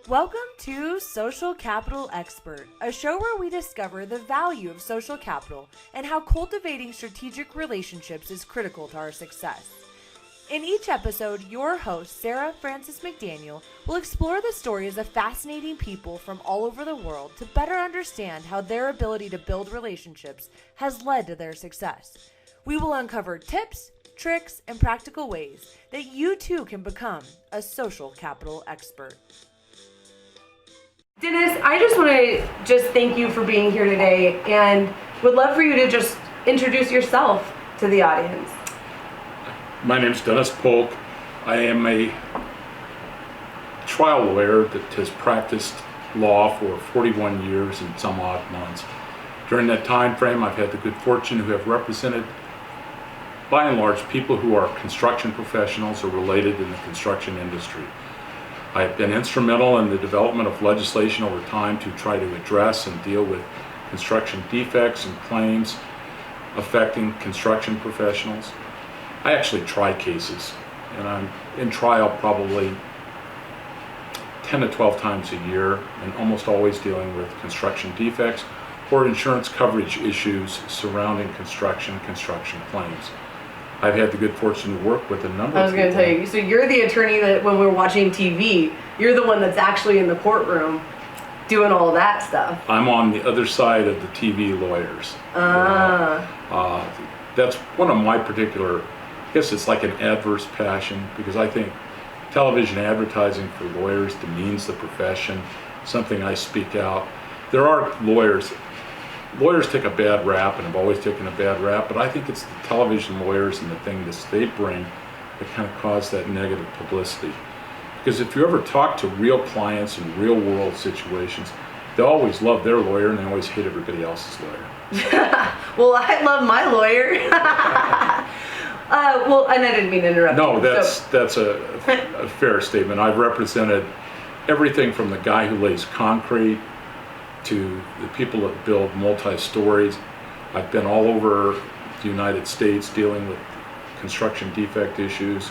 Welcome to Social Capital Expert, a show where we discover the value of social capital and how cultivating strategic relationships is critical to our success. In each episode, your host, Sarah Frances McDaniel, will explore the stories of fascinating people from all over the world to better understand how their ability to build relationships has led to their success. We will uncover tips, tricks, and practical ways that you too can become a social capital expert. Dennis, I just want to thank you for being here today and would love for you to just introduce yourself to the audience. My name is Dennis POLK. I am a trial lawyer that has practiced law for 41 years and some odd months. During that time frame, I've had the good fortune to have represented, by and large, people who are construction professionals or related in the construction industry. I have been instrumental in the development of legislation over time to try to address and deal with construction defects and claims affecting construction professionals. I actually try cases, and I'm in trial probably 10 to 12 times a year, and almost always dealing with construction defects or insurance coverage issues surrounding construction claims. I've had the good fortune to work with a number of people. I was going to tell you, so you're the attorney that when we're watching TV, you're the one that's actually in the courtroom doing all that stuff. I'm on the other side of the TV lawyers. That's one of my particular, I guess it's like an adverse passion, because I think television advertising for lawyers demeans the profession, something I speak out. There are lawyers take a bad rap and have always taken a bad rap, but I think it's the television lawyers and the things they bring that kind of cause that negative publicity. Because if you ever talk to real clients in real world situations, they always love their lawyer and they always hate everybody else's lawyer. Well, I love my lawyer. Well, and I didn't mean to interrupt you. No, that's a fair statement. I've represented everything from the guy who lays concrete to the people that build multi-stories. I've been all over the United States dealing with construction defect issues.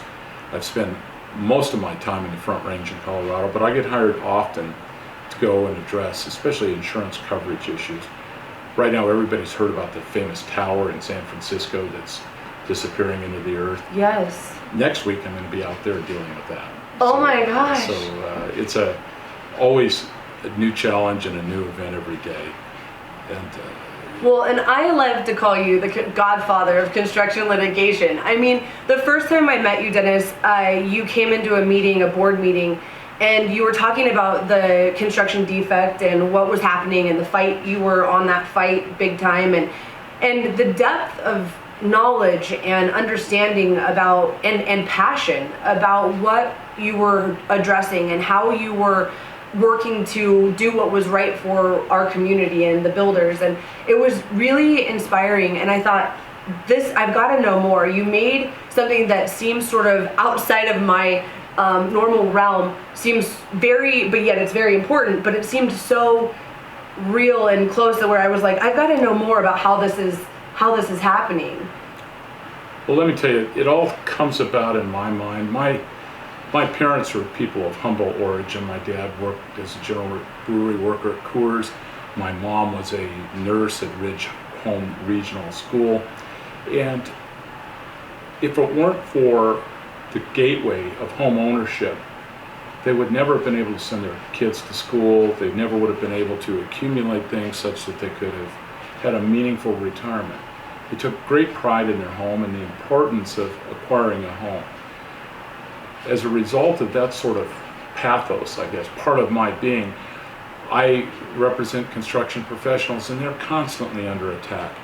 I've spent most of my time in the Front Range in Colorado, but I get hired often to go and address, especially insurance coverage issues. Right now, everybody's heard about the famous tower in San Francisco that's disappearing into the earth. Yes. Next week, I'm going to be out there dealing with that. Oh my gosh. So it's always a new challenge and a new event every day. And I love to call you the godfather of construction litigation. I mean, the first time I met you, Dennis, you came into a board meeting, and you were talking about the construction defect and what was happening and the fight. You were on that fight big time, and the depth of knowledge and understanding about and passion about what you were addressing and how you were working to do what was right for our community and the builders, and it was really inspiring. And I thought, I've got to know more. You made something that seems sort of outside of my normal realm, but yet it's very important, but it seemed so real and close that where I was like, I've got to know more about how this is happening. Well, let me tell you, it all comes about in my mind. My parents were people of humble origin. My dad worked as a general brewery worker at Coors. My mom was a nurse at Ridge Home Regional School. And if it weren't for the gateway of home ownership, they would never have been able to send their kids to school. They never would have been able to accumulate things such that they could have had a meaningful retirement. They took great pride in their home and the importance of acquiring a home. As a result of that sort of pathos, I guess, part of my being, I represent construction professionals, and they're constantly under attack.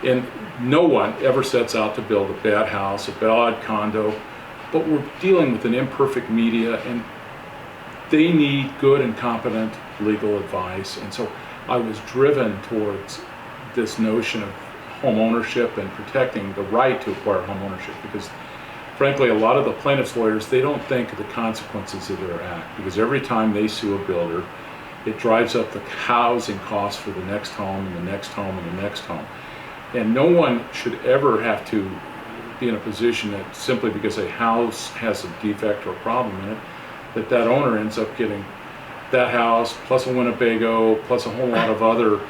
And no one ever sets out to build a bad house, a bad condo, but we're dealing with an imperfect media, and they need good and competent legal advice. And so I was driven towards this notion of home ownership and protecting the right to acquire home ownership, because frankly, a lot of the plaintiffs' lawyers, they don't think of the consequences of their act, because every time they sue a builder, it drives up the housing costs for the next home and the next home and the next home. And no one should ever have to be in a position that simply because a house has a defect or a problem in it, that owner ends up getting that house, plus a Winnebago, plus a whole lot of other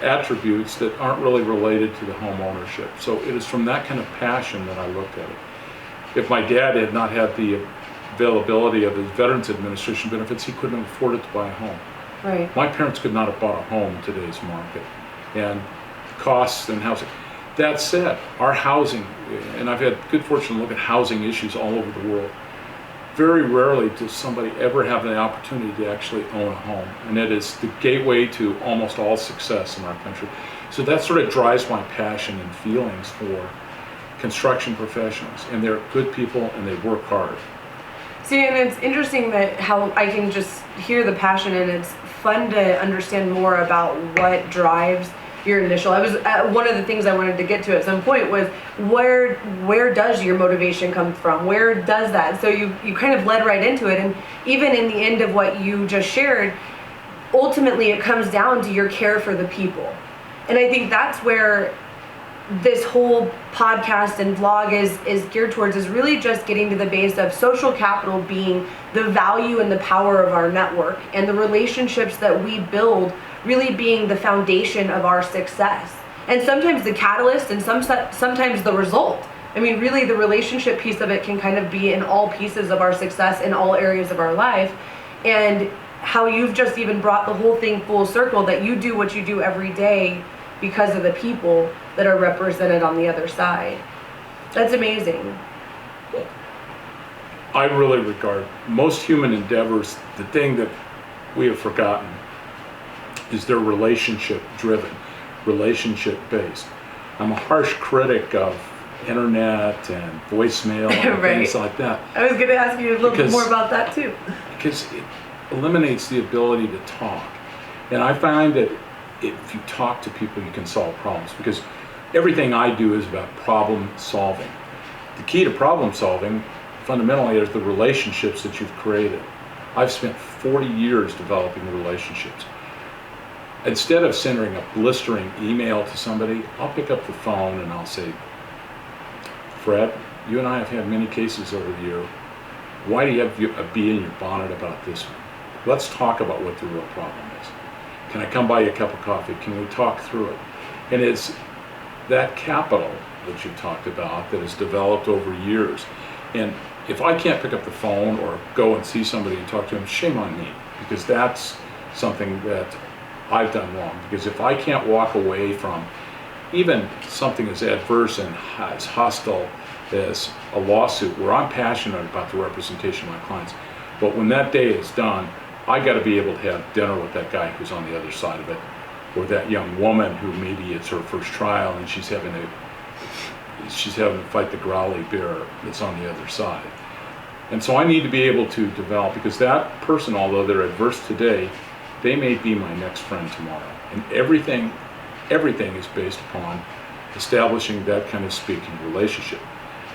attributes that aren't really related to the home ownership. So it is from that kind of passion that I look at it. If my dad had not had the availability of his Veterans Administration benefits, he couldn't have afforded to buy a home. Right. My parents could not have bought a home in today's market, and costs and housing. That said, our housing, and I've had good fortune to look at housing issues all over the world, very rarely does somebody ever have the opportunity to actually own a home, and it is the gateway to almost all success in our country. So that sort of drives my passion and feelings for construction professionals, and they're good people and they work hard. See, and it's interesting that how I can just hear the passion, and it's fun to understand more about what drives your initial. I was one of the things I wanted to get to at some point was where does your motivation come from? Where does that? So you kind of led right into it, and even in the end of what you just shared, ultimately it comes down to your care for the people. And I think that's where this whole podcast and vlog is geared towards, is really just getting to the base of social capital being the value and the power of our network, and the relationships that we build really being the foundation of our success, and sometimes the catalyst, and sometimes the result. I mean, really the relationship piece of it can kind of be in all pieces of our success in all areas of our life. And how you've just even brought the whole thing full circle, that you do what you do every day because of the people that are represented on the other side. That's amazing. I really regard most human endeavors, the thing that we have forgotten is they're relationship driven, relationship based. I'm a harsh critic of internet and voicemail and Right. things like that. I was going to ask you a little bit more about that too. Because it eliminates the ability to talk. And I find that if you talk to people, you can solve problems, because everything I do is about problem solving. The key to problem solving fundamentally is the relationships that you've created. I've spent 40 years developing relationships. Instead of sending a blistering email to somebody, I'll pick up the phone and I'll say, Fred, you and I have had many cases over the year. Why do you have a bee in your bonnet about this one? Let's talk about what the real problem is. Can I come buy you a cup of coffee? Can we talk through it? And it's that capital that you talked about that has developed over years. And if I can't pick up the phone or go and see somebody and talk to them, shame on me, because that's something that I've done wrong. Because if I can't walk away from even something as adverse and as hostile as a lawsuit, where I'm passionate about the representation of my clients, but when that day is done, I got to be able to have dinner with that guy who's on the other side of it, or that young woman who maybe it's her first trial and she's having to fight the growly bear that's on the other side. And so I need to be able to develop, because that person, although they're adverse today, they may be my next friend tomorrow. And everything is based upon establishing that kind of speaking relationship.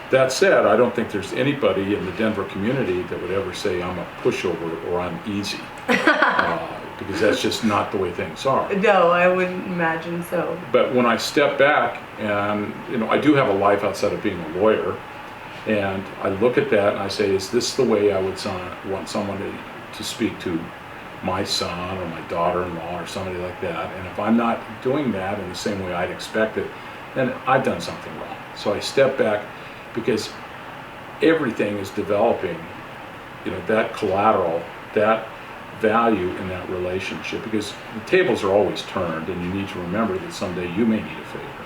That said, I don't think there's anybody in the Denver community that would ever say I'm a pushover or I'm easy, because that's just not the way things are. No, I wouldn't imagine so. But when I step back, and I do have a life outside of being a lawyer, and I look at that and I say, is this the way I would want someone to speak to my son or my daughter-in-law or somebody like that? And if I'm not doing that in the same way I'd expect it, then I've done something wrong. So I step back, because everything is developing, that collateral, that value in that relationship, because the tables are always turned, and you need to remember that someday you may need a favor.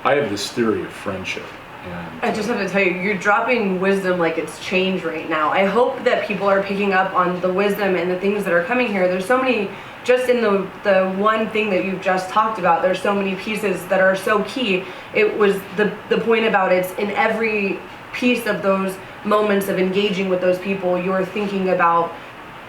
I have this theory of friendship. And I just have to tell you, you're dropping wisdom like it's change right now. I hope that people are picking up on the wisdom and the things that are coming here. There's so many, just in the one thing that you've just talked about, there's so many pieces that are so key. It was the point about it's in every piece of those moments of engaging with those people, you're thinking about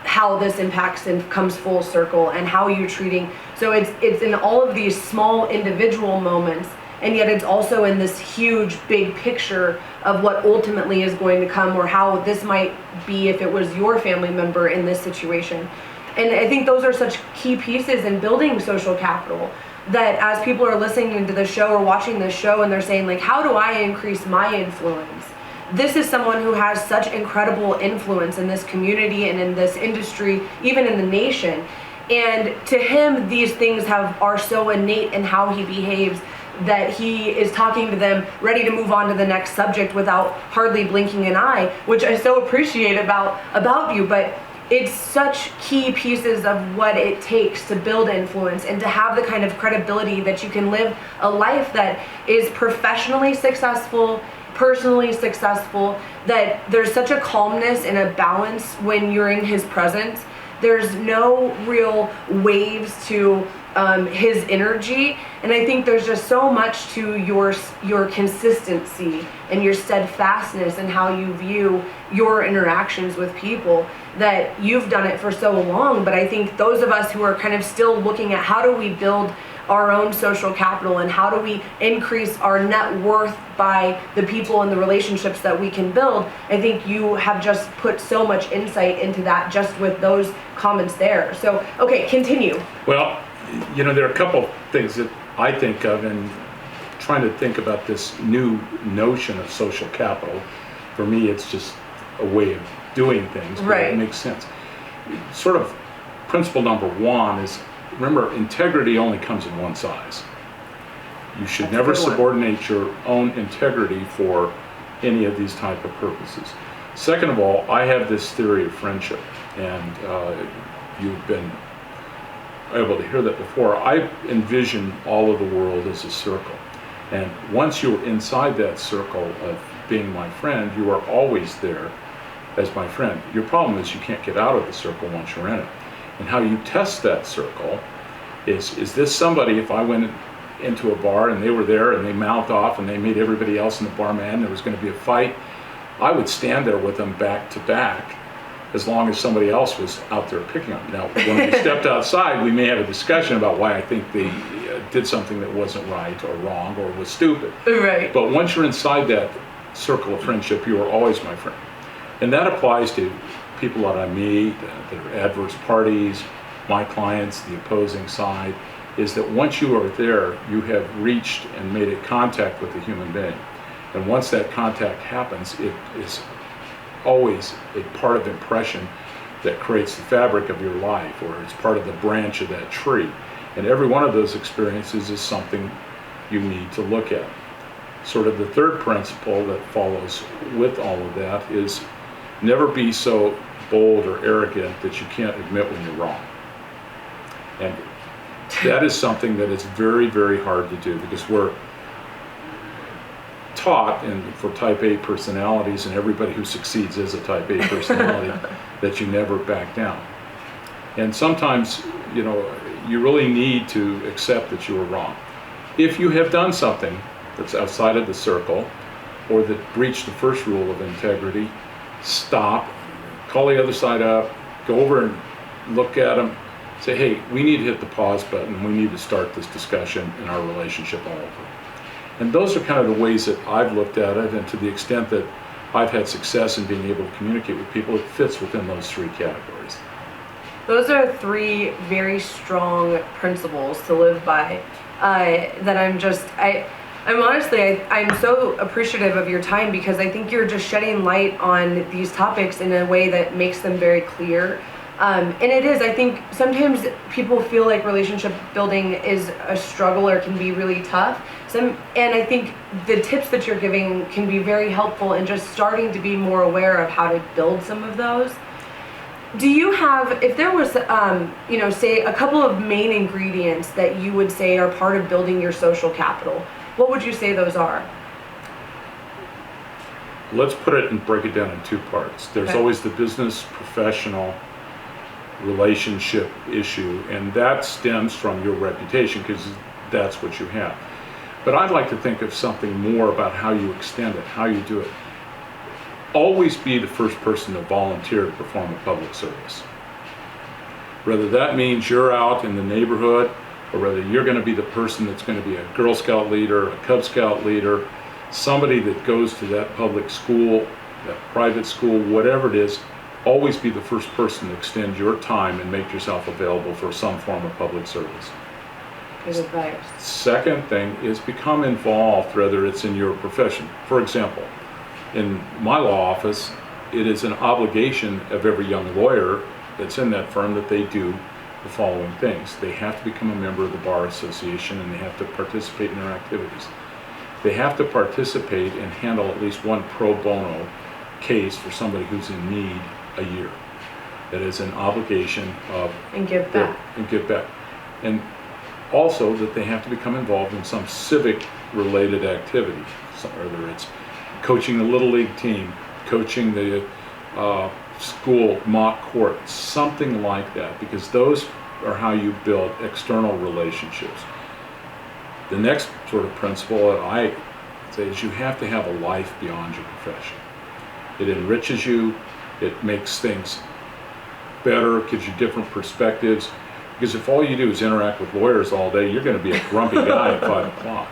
how this impacts and comes full circle, and how you're treating. So it's in all of these small individual moments, and yet it's also in this huge big picture of what ultimately is going to come, or how this might be if it was your family member in this situation. And I think those are such key pieces in building social capital, that as people are listening to the show or watching this show and they're saying, like, how do I increase my influence? this is someone who has such incredible influence in this community and in this industry, even in the nation. And to him, these things are so innate in how he behaves that he is talking to them, ready to move on to the next subject without hardly blinking an eye, which I so appreciate about you. But it's such key pieces of what it takes to build influence and to have the kind of credibility that you can live a life that is professionally successful, personally successful, that there's such a calmness and a balance when you're in his presence. There's no real waves to his energy, and I think there's just so much to your consistency and your steadfastness and how you view your interactions with people, that you've done it for so long. But I think those of us who are kind of still looking at how do we build our own social capital and how do we increase our net worth by the people and the relationships that we can build, I think you have just put so much insight into that just with those comments there. So, okay, continue. Well, there are a couple things that I think of in trying to think about this new notion of social capital. For me, it's just a way of doing things, but right. It makes sense. Sort of principle number one is, remember, integrity only comes in one size. You should never subordinate your own integrity for any of these type of purposes. Second of all, I have this theory of friendship, and you've been able to hear that before. I envision all of the world as a circle. And once you're inside that circle of being my friend, you are always there as my friend. Your problem is you can't get out of the circle once you're in it. And how you test that circle is this somebody, if I went into a bar and they were there and they mouthed off and they made everybody else in the bar mad and there was going to be a fight, I would stand there with them back to back as long as somebody else was out there picking on them. Now, when we stepped outside, we may have a discussion about why I think they did something that wasn't right or wrong or was stupid. Right. But once you're inside that circle of friendship, you are always my friend. And that applies to people that I meet, that are adverse parties, my clients, the opposing side, is that once you are there, you have reached and made a contact with a human being. And once that contact happens, it is always a part of impression that creates the fabric of your life, or it's part of the branch of that tree. And every one of those experiences is something you need to look at. Sort of the third principle that follows with all of that is never be so bold or arrogant that you can't admit when you're wrong. And that is something that is very, very hard to do, because we're taught, and for type A personalities, and everybody who succeeds is a type A personality, that you never back down. And sometimes, you really need to accept that you were wrong. If you have done something that's outside of the circle, or that breached the first rule of integrity, stop, call the other side up, go over and look at them, say, hey, we need to hit the pause button, we need to start this discussion in our relationship all over. And those are kind of the ways that I've looked at it, and to the extent that I've had success in being able to communicate with people, it fits within those three categories. Those are three very strong principles to live by, that I'm honestly, I'm so appreciative of your time, because I think you're just shedding light on these topics in a way that makes them very clear. And it is, I think sometimes people feel like relationship building is a struggle or can be really tough. And I think the tips that you're giving can be very helpful in just starting to be more aware of how to build some of those. Do you have, if there was, say a couple of main ingredients that you would say are part of building your social capital, what would you say those are? Let's put it and break it down in two parts. There's always the business professional relationship issue, and that stems from your reputation, because that's what you have. But I'd like to think of something more about how you extend it, how you do it. Always be the first person to volunteer to perform a public service. Whether that means you're out in the neighborhood, or whether you're going to be the person that's going to be a Girl Scout leader, a Cub Scout leader, somebody that goes to that public school, that private school, whatever it is, always be the first person to extend your time and make yourself available for some form of public service. Good advice. Second thing is become involved, whether it's in your profession. For example, In my law office, it is an obligation of every young lawyer that's in that firm that they do the following things. They have to become a member of the Bar Association, and they have to participate in their activities. They have to participate and handle at least one pro bono case for somebody who's in need a year. That is an obligation of... And give back. And give back. And also that they have to become involved in some civic related activity, whether it's coaching the Little League team, coaching the school mock court, something like that, because those are how you build external relationships. The next sort of principle that I say is you have to have a life beyond your profession. It enriches you, it makes things better, gives you different perspectives, because if all you do is interact with lawyers all day, you're going to be a grumpy guy at 5 o'clock.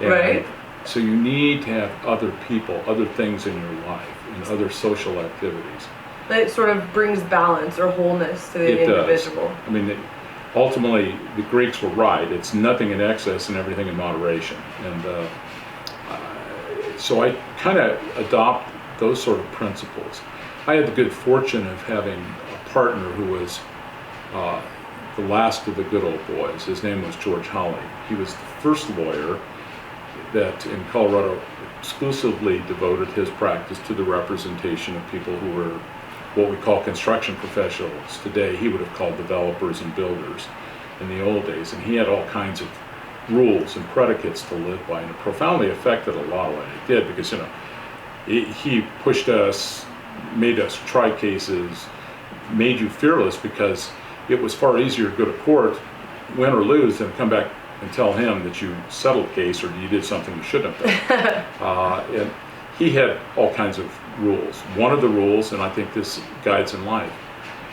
And right. So you need to have other people, other things in your life, and other social activities. That sort of brings balance or wholeness to the individual. Does. I mean, ultimately, the Greeks were right. It's nothing in excess and everything in moderation. And so I kind of adopt those sort of principles. I had the good fortune of having a partner who was the last of the good old boys. His name was George Holly. He was the first lawyer that in Colorado exclusively devoted his practice to the representation of people who were what we call construction professionals. Today he would have called developers and builders in the old days. And he had all kinds of rules and predicates to live by, and it profoundly affected a lot of what I did, because he pushed us, made us try cases, made you fearless, because it was far easier to go to court, win or lose, than come back and tell him that you settled a case or you did something you shouldn't have done. And he had all kinds of rules. One of the rules, and I think this guides in life,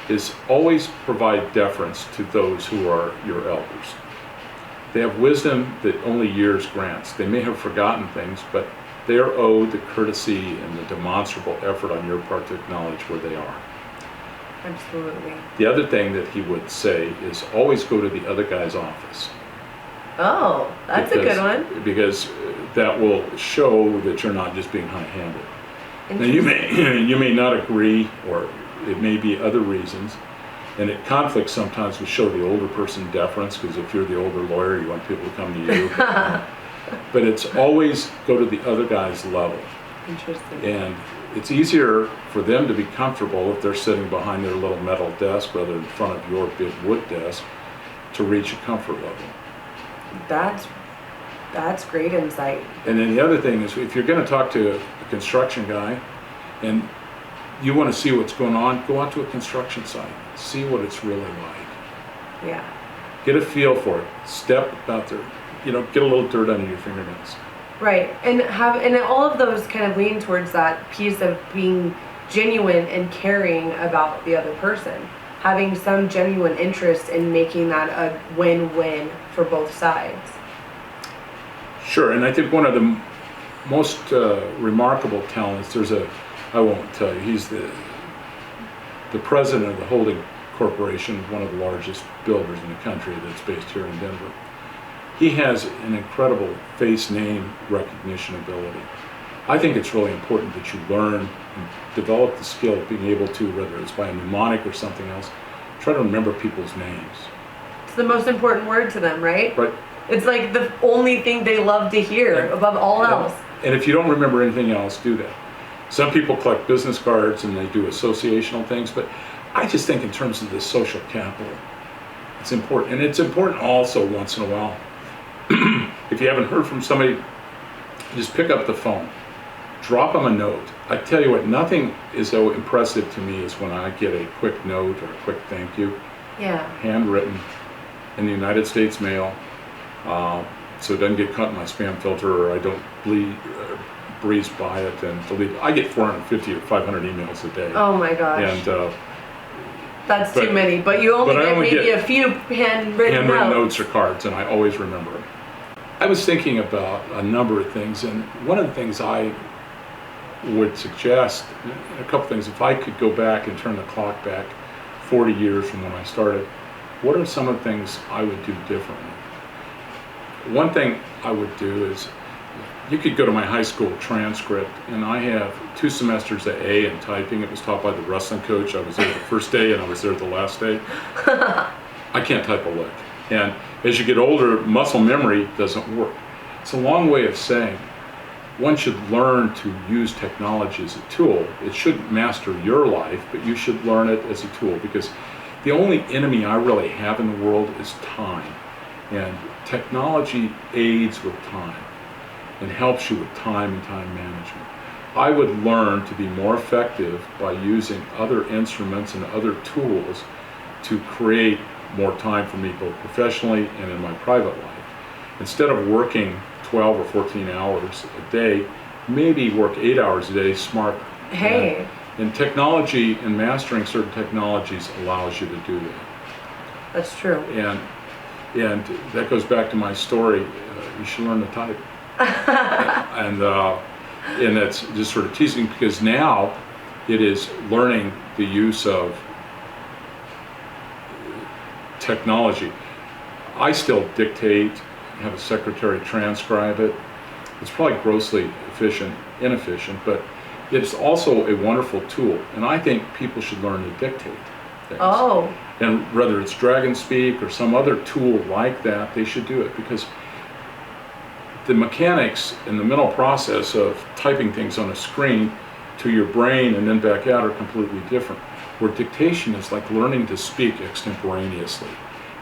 is always provide deference to those who are your elders. They have wisdom that only years grants. They may have forgotten things, but they are owed the courtesy and the demonstrable effort on your part to acknowledge where they are. Absolutely. The other thing that he would say is always go to the other guy's office. Oh, that's a good one. Because that will show that you're not just being high-handed. Now you may not agree, or it may be other reasons, and it conflicts sometimes with show the older person deference, because if you're the older lawyer, you want people to come to you. But it's always go to the other guy's level. Interesting. And it's easier for them to be comfortable if they're sitting behind their little metal desk rather than in front of your big wood desk to reach a comfort level. That's great insight. And then the other thing is, if you're going to talk to a construction guy and you want to see what's going on, go out to a construction site. See what it's really like. Yeah. Get a feel for it. Step out there. Get a little dirt under your fingernails. Right. And all of those kind of lean towards that piece of being genuine and caring about the other person. Having some genuine interest in making that a win-win for both sides. Sure, and I think one of the most remarkable talents, I won't tell you, he's the president of the holding corporation, one of the largest builders in the country that's based here in Denver. He has an incredible face-name recognition ability. I think it's really important that you learn and develop the skill of being able to, whether it's by a mnemonic or something else, try to remember people's names. It's the most important word to them, right? Right. It's like the only thing they love to hear above all else. And if you don't remember anything else, do that. Some people collect business cards and they do associational things, but I just think in terms of the social capital, it's important. And it's important also once in a while, if you haven't heard from somebody, just pick up the phone, drop them a note. I tell you what, nothing is so impressive to me as when I get a quick note or a quick thank you, handwritten, in the United States mail, so it doesn't get caught in my spam filter, or I don't breeze by it and delete it. I get 450 or 500 emails a day. Oh my gosh. And that's too many, but you only get maybe a few handwritten notes or cards, and I always remember them. I was thinking about a number of things, and one of the things I would suggest, a couple things, if I could go back and turn the clock back 40 years from when I started, what are some of the things I would do differently? One thing I would do is you could go to my high school transcript, and I have 2 semesters of A in typing. It was taught by the wrestling coach. I was there the first day, and I was there the last day. I can't type a lick. And as you get older, muscle memory doesn't work. It's a long way of saying one should learn to use technology as a tool. It shouldn't master your life, but you should learn it as a tool, because the only enemy I really have in the world is time. And technology aids with time and helps you with time and time management. I would learn to be more effective by using other instruments and other tools to create more time for me, both professionally and in my private life. Instead of working 12 or 14 hours a day, maybe work 8 hours a day smarter. Hey. And technology and mastering certain technologies allows you to do that. That's true. And that goes back to my story. You should learn to type. and that's just sort of teasing, because now it is learning the use of technology. I still dictate, have a secretary transcribe it. It's probably grossly inefficient, but it's also a wonderful tool. And I think people should learn to dictate things. Oh. And whether it's Dragon Speak or some other tool like that, they should do it, because the mechanics and the mental process of typing things on a screen to your brain and then back out are completely different. Where dictation is like learning to speak extemporaneously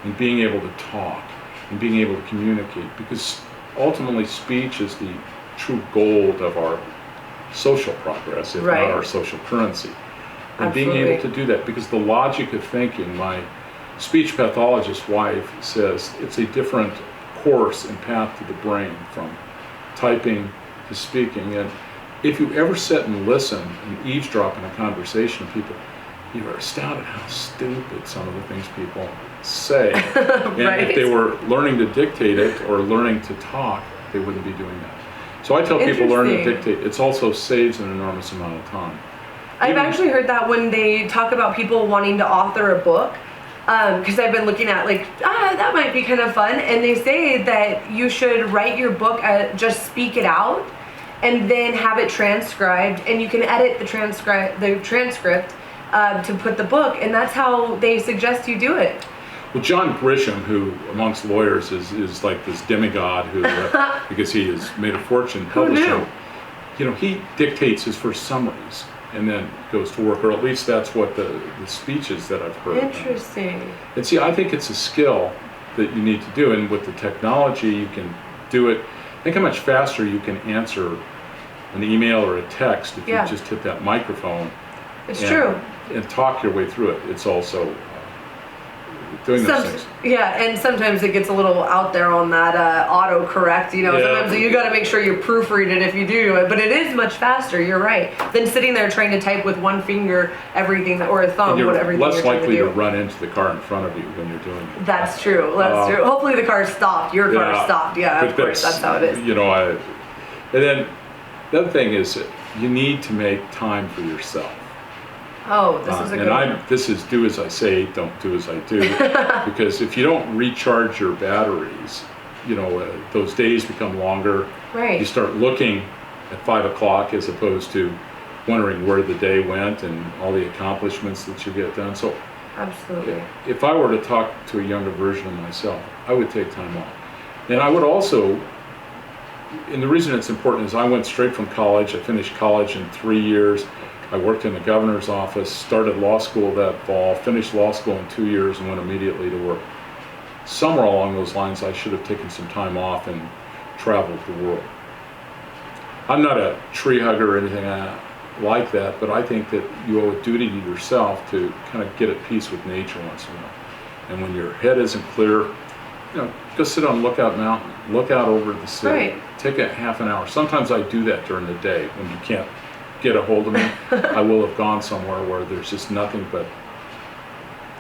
and being able to talk and being able to communicate, because ultimately speech is the true gold of our social progress, if not our social currency. And being able to do that, because the logic of thinking, my speech pathologist wife says it's a different course and path to the brain from typing to speaking. And if you ever sit and listen and eavesdrop in a conversation of people, you are astounded how stupid some of the things people say. And if they were learning to dictate it or learning to talk, they wouldn't be doing that. So I tell people learn to dictate. It also saves an enormous amount of time. I've actually heard that when they talk about people wanting to author a book, because I've been looking at that might be kind of fun, and they say that you should write your book, just speak it out, and then have it transcribed, and you can edit the transcript to put the book, and that's how they suggest you do it. Well, John Grisham, who amongst lawyers is like this demigod who, because he has made a fortune publishing, he dictates his first summaries and then goes to work, or at least that's what the speeches that I've heard. Interesting. And see, I think it's a skill that you need to do, and with the technology you can do it. Think how much faster you can answer an email or a text if you just hit that microphone. It's true. And talk your way through it. It's also doing those things. Yeah, and sometimes it gets a little out there on that autocorrect. Sometimes you got to make sure you proofread it if you do it. But it is much faster. You're right. Than sitting there trying to type with one finger everything, or a thumb, whatever you're less likely to run into the car in front of you when you're doing it. That's true. That's true. Hopefully the car stopped. Your car stopped. Yeah, of course. That's how it is. And then the other thing is you need to make time for yourself. Oh, this is a good one. This is do as I say, don't do as I do. Because if you don't recharge your batteries, those days become longer. Right. You start looking at 5 o'clock as opposed to wondering where the day went and all the accomplishments that you get done. So, absolutely. If I were to talk to a younger version of myself, I would take time off. And I would also, and the reason it's important is I went straight from college. I finished college in 3 years. I worked in the governor's office, started law school that fall, finished law school in 2 years, and went immediately to work. Somewhere along those lines, I should have taken some time off and traveled the world. I'm not a tree hugger or anything like that, but I think that you owe a duty to yourself to kind of get at peace with nature once in a while. And when your head isn't clear, go sit on Lookout Mountain, look out over the city, take a half an hour. Sometimes I do that during the day when you can't get a hold of me. I will have gone somewhere where there's just nothing but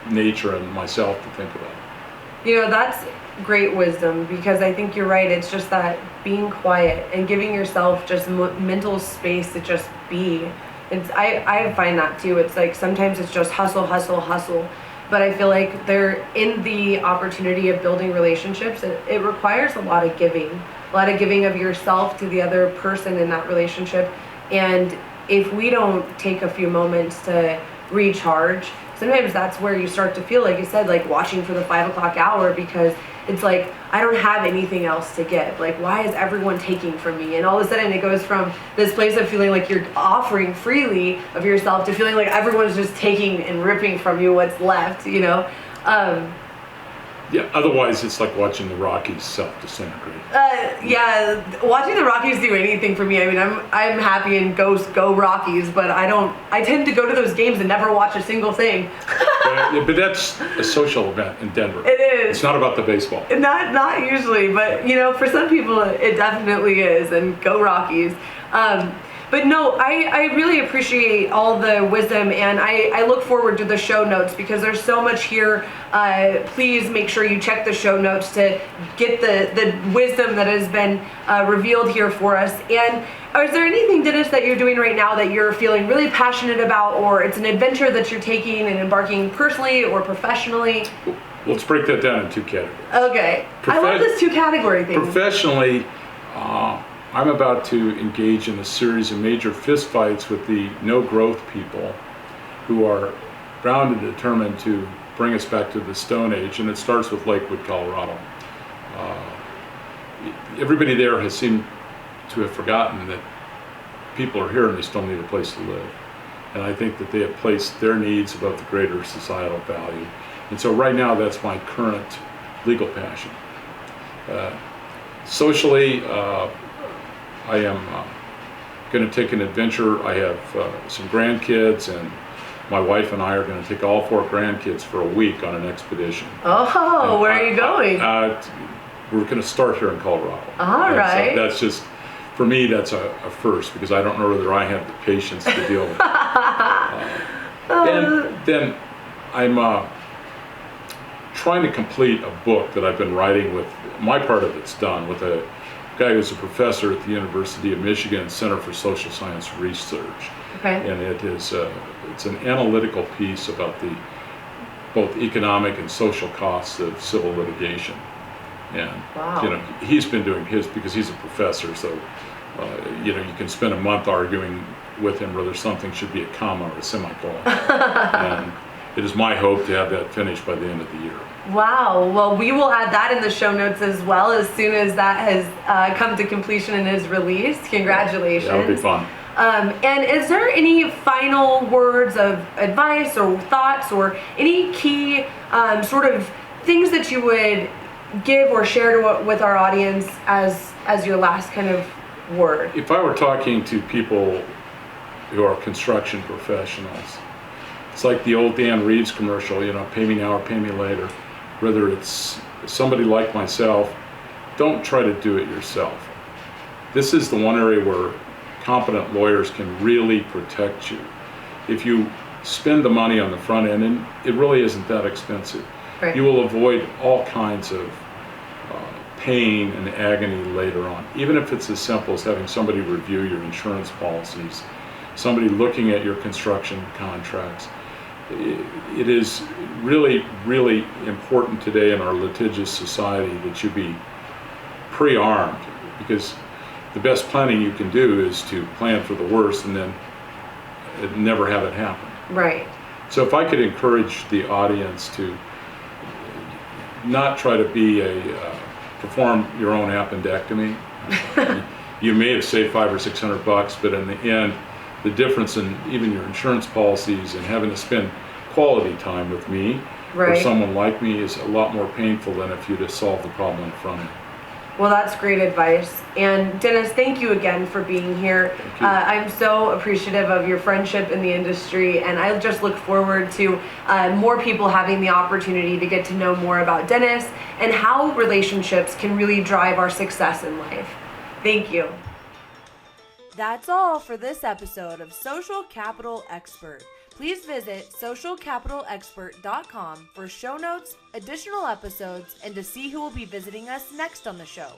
nature and myself to think about. That's great wisdom, because I think you're right. It's just that being quiet and giving yourself just mental space to just be. I find that too. It's like sometimes it's just hustle, hustle, hustle. but I feel like they're in the opportunity of building relationships. It requires a lot of giving of yourself to the other person in that relationship. And if we don't take a few moments to recharge, sometimes that's where you start to feel, like you said, like watching for the 5 o'clock hour, because it's like, I don't have anything else to give. Like, why is everyone taking from me? And all of a sudden it goes from this place of feeling like you're offering freely of yourself to feeling like everyone's just taking and ripping from you what's left, you know? Yeah, otherwise it's like watching the Rockies self-disintegrate. Yeah, watching the Rockies do anything for me. I mean, I'm happy and go Rockies, but I tend to go to those games and never watch a single thing. But that's a social event in Denver. It is. It's not about the baseball. Not usually, but you know, for some people it definitely is, and go Rockies. But no, I really appreciate all the wisdom, and I look forward to the show notes because there's so much here. Please make sure you check the show notes to get the wisdom that has been revealed here for us. And is there anything, Dennis, that you're doing right now that you're feeling really passionate about, or it's an adventure that you're taking and embarking personally or professionally? Let's break that down in 2 categories. Okay. I love this 2-category thing. Professionally, I'm about to engage in a series of major fistfights with the no-growth people who are bound and determined to bring us back to the Stone Age, and it starts with Lakewood, Colorado. Everybody there has seemed to have forgotten that people are here and they still need a place to live. And I think that they have placed their needs above the greater societal value. And so right now, that's my current legal passion. Socially, I am going to take an adventure. I have some grandkids, and my wife and I are going to take all 4 grandkids for a week on an expedition. Oh, and where are you going? We're going to start here in Colorado. All right. So that's just, for me, that's a first, because I don't know whether I have the patience to deal with it. And then I'm trying to complete a book that I've been writing with, my part of it's done, with a guy who's a professor at the University of Michigan Center for Social Science Research. Okay. And it is it's an analytical piece about the both economic and social costs of civil litigation. And wow. You know, he's been doing his, because he's a professor, so you know, you can spend a month arguing with him whether something should be a comma or a semicolon. And it is my hope to have that finished by the end of the year. Wow. Well, we will add that in the show notes as well as soon as that has come to completion and is released. Congratulations. That'll be fun. And is there any final words of advice or thoughts or any key sort of things that you would give or share with our audience as your last kind of word? If I were talking to people who are construction professionals, it's like the old Dan Reeves commercial, you know, pay me now or pay me later. Whether it's somebody like myself, don't try to do it yourself. This is the one area where competent lawyers can really protect you. If you spend the money on the front end, and it really isn't that expensive, right, you will avoid all kinds of pain and agony later on. Even if it's as simple as having somebody review your insurance policies, somebody looking at your construction contracts. It is really, really important today in our litigious society that you be pre-armed, because the best planning you can do is to plan for the worst and then never have it happen. Right. So if I could encourage the audience to not try to be perform your own appendectomy. You may have saved $500 or $600, but in the end, the difference in even your insurance policies and having to spend quality time with me or someone like me is a lot more painful than if you'd have solved the problem in front of you. Well, that's great advice. And Dennis, thank you again for being here. I'm so appreciative of your friendship in the industry, and I just look forward to more people having the opportunity to get to know more about Dennis and how relationships can really drive our success in life. Thank you. That's all for this episode of Social Capital Expert. Please visit socialcapitalexpert.com for show notes, additional episodes, and to see who will be visiting us next on the show.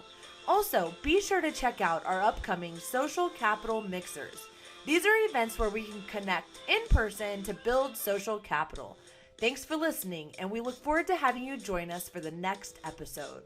Also, be sure to check out our upcoming Social Capital Mixers. These are events where we can connect in person to build social capital. Thanks for listening, and we look forward to having you join us for the next episode.